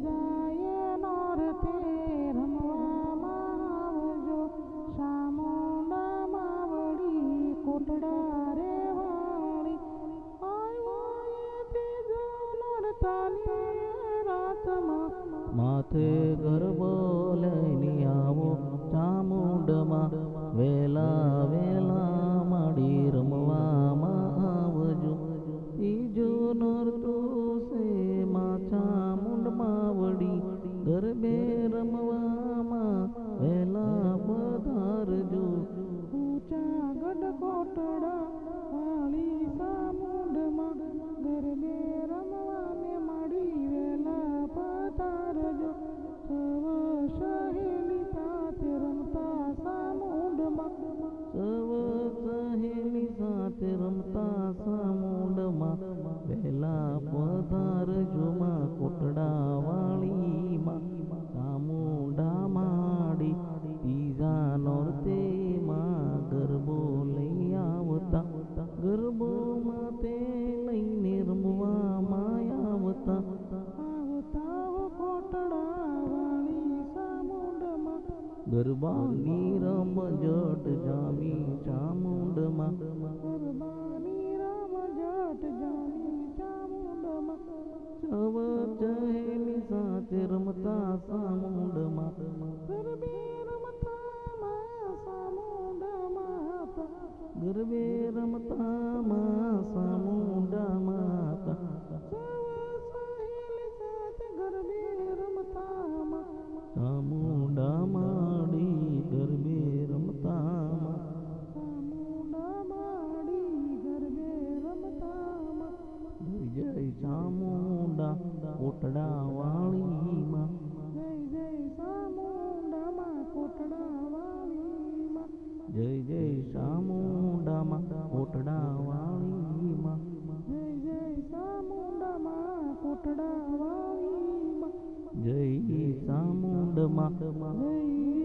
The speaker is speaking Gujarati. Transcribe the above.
જાય નોરતે રમવામાં આવજો ચામુંડા માવડી કોટડા રે વાળી આવ્યો ત્રીજો નોરતાની રાતમાં માથે ગરબો લઈને આવો ચામુંડમાં વેલા વેલા માડી રમવામાં આવજો ત્રીજો નોરતું છે માં ચામુંડ માવડી ગરબે રમવામાં વેલા પધારજો ઊંચા ગઢ કોટડા વાળી ચામુંડમાં ગરબે રમવાને મળી વેલા પધારજો સવ સહેલી સાથે રમતા ચામુંડમાં સવ સહેલી સાથે રમતા ચામુંડમાં વેલા પધારજો માં કોટડા વાળીમાં ચામુંડા માડી ત્રીજા નોરતે માં ગરબો લઈ આવતા ગરબો માતે લઈને રમવામાં આવતા આવતા કોટડા વાળી ચામુંડમાં ગરબાની રમઝટ જામી ચામુંડમાં ગરબાની રમઝટ જામી ચામુંડમાં સવ સહેલી સાથે રમતા ચામુંડમાં ગરબે રમતા માં ચામુંડામાં હતા ગરબે રમતા માં ચામુંડામાં હતા સહેલી સાથે ગરબે રમતા માં ચામુંડા માડી ગરબે રમતા માં ચામુંડા માડી ગરબે રમતા માં જય જય ચામુંડા કોટડા વાળીમાં જય જય ચામુંડામાં કોટડા વાળીમાં જય જય ચામુંડામાં કોટડા વાળીમાં જય જય ચામુંડામાં કોટડા વાળીમાં જય ચામુંડમાં જય